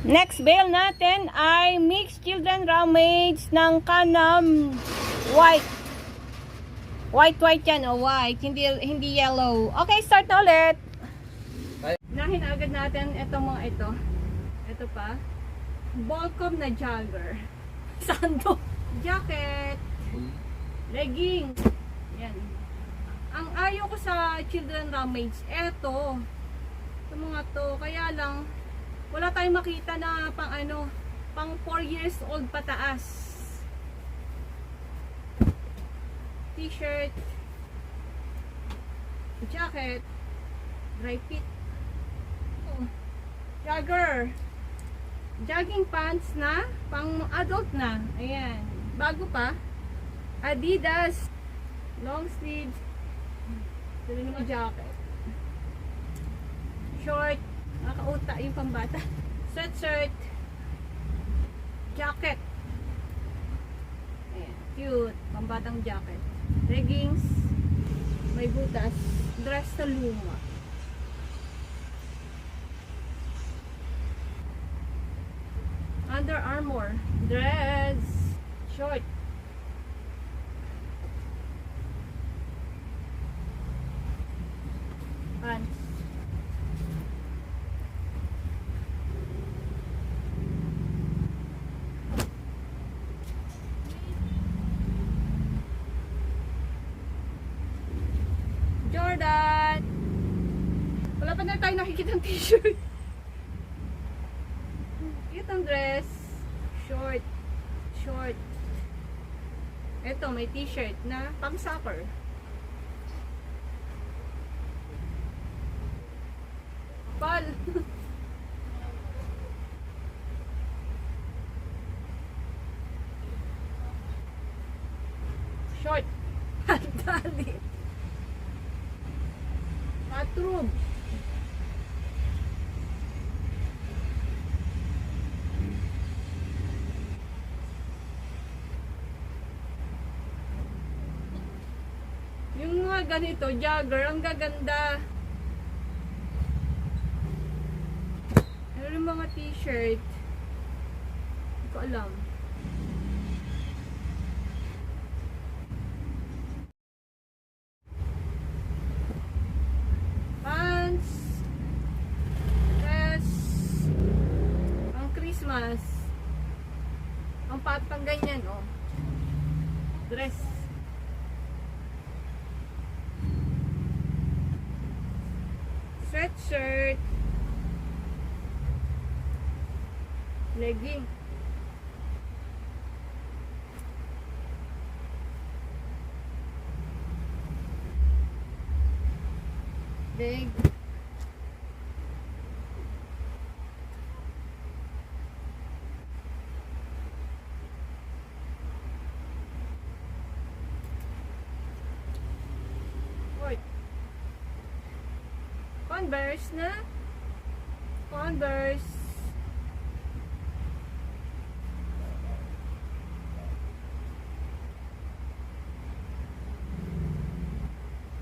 Next bale natin ay mixed children ramage ng Canam white. White yan, oh white, hindi yellow. Okay, start na ulit. Nahin agad natin itong mga ito. Ito pa. Volcom na jogger. Sando. Jacket. Legging. Yan. Ang ayaw ko sa children ramage, eto. Ito mga to. Kaya lang, wala tayong makita na pang ano, pang 4 years old pataas. T-shirt, jacket, dry fit, oh, jogger, jogging pants na pang adult na. Ayan, bago pa. Adidas long sleeves. Ito rin naman jacket, short, nakauta yung pambata, sweatshirt, jacket. Ayan, cute, pambatang jacket. Leggings, may butas, dress sa luma. Under Armour, dress, short. Pants. Jordan. Wala pa na tayo nakikita ng t-shirt. Cute ang dress. Short. Short. Ito, may t-shirt na pang soccer. Pal. Short. Dali. Bathroom. Yung mga ganito, jogger, ang gaganda. Ano yung mga t-shirt? Hindi ko alam. Pants, dress, ang Christmas, ang patang ganyan, oh. Dress. Sweatshirt, legging, leg, short. Converse na. Converse.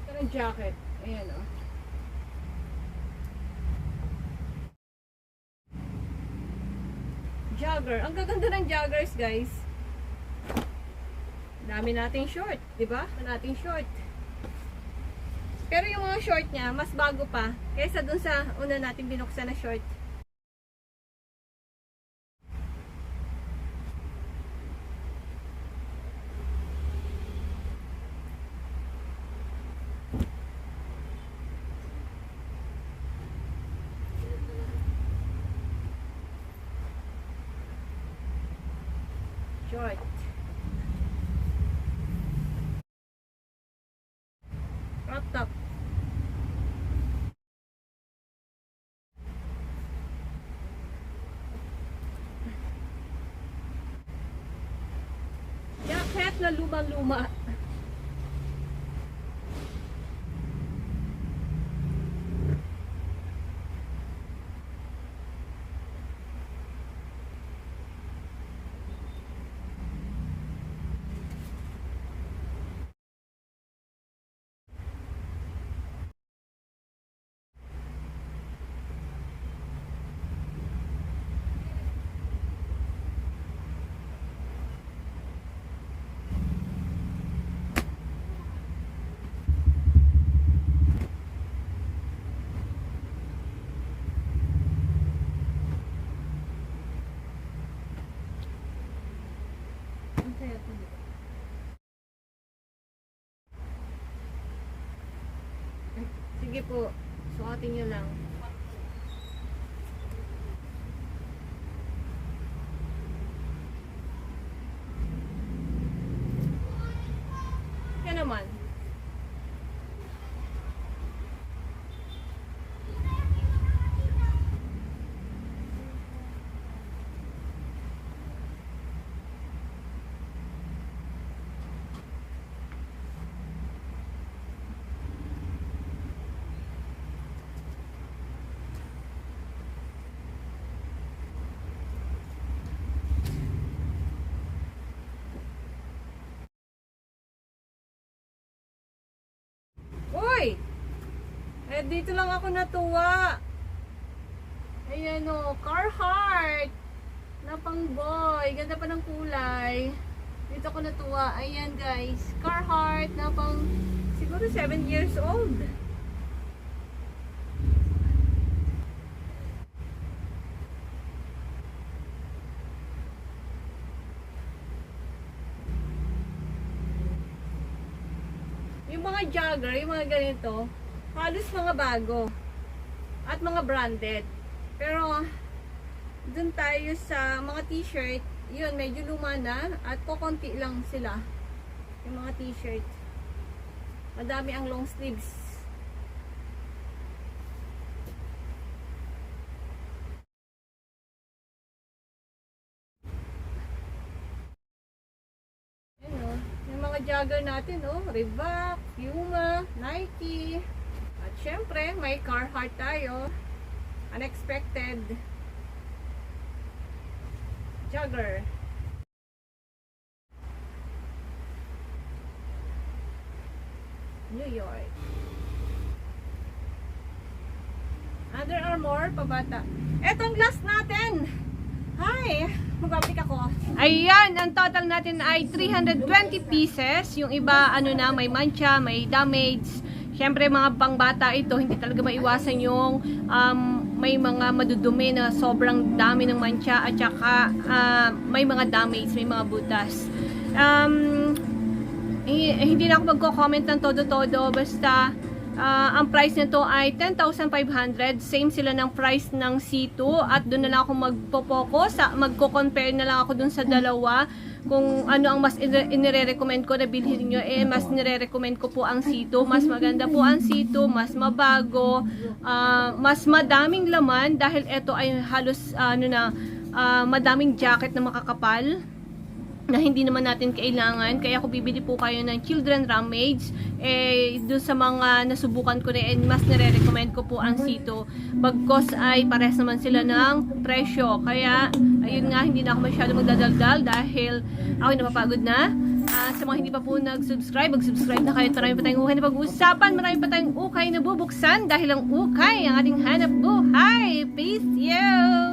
Ito ng jacket. Ayan, oh. Jogger. Ang gaganda ng joggers, guys. Dami nating short, di ba? Nating short. Pero yung mga short niya, mas bago pa kaysa dun sa una natin binuksan na short. Short. Crop top. Jacket na lumang-luma. Sige po, suotin nyo lang. Yan naman. Uy! Eh, dito lang ako natuwa. Ayan o, Carhartt. Na pang boy. Ganda pa ng kulay. Dito ako natuwa. Ayan guys. Carhartt na pang siguro 7 years old. Yung mga jogger, yung mga ganito, halos mga bago. At mga branded. Pero, dun tayo sa mga t-shirt, yun, medyo luma na. At kukunti lang sila. Yung mga t-shirt. Madami ang long sleeves. Jogger natin, oh, Reebok, Puma, Nike, at syempre may Carhartt tayo, unexpected jogger. New York. Under Armour, pabata. Etong last natin. Hi! Magbabalik ako. Ayan, ang total natin ay 320 pieces. Yung iba, ano na, may mancha, may damage. Siyempre, mga pangbata ito, hindi talaga maiwasan yung may mga madudumi na sobrang dami ng mancha at saka may mga damage, may mga butas. Hindi na ako magko-comment ng todo-todo, basta ang price nito ay 10,500. Same sila ng price ng C2 at doon na lang ako magpo-focus, magko-compare na lang ako doon sa dalawa kung ano ang mas inire-recommend ko na bilhin niyo. Mas nire-recommend ko po ang C2. Mas maganda po ang C2, mas mabago, mas madaming laman dahil ito ay halos madaming jacket na makakapal na hindi naman natin kailangan. Kaya kung bibili po kayo ng children ramage, doon sa mga nasubukan ko na, mas nire-recommend ko po ang C2. Bagkos ay pares naman sila ng presyo. Kaya, ayun nga, hindi na ako masyado magdadaldal dahil ako napapagod na. Sa mga hindi pa po nag-subscribe, mag-subscribe na kayo. Marami pa tayong ukay na pag-uusapan. Marami pa tayong ukay na bubuksan dahil ang ukay ang ating hanap buhay. Peace you!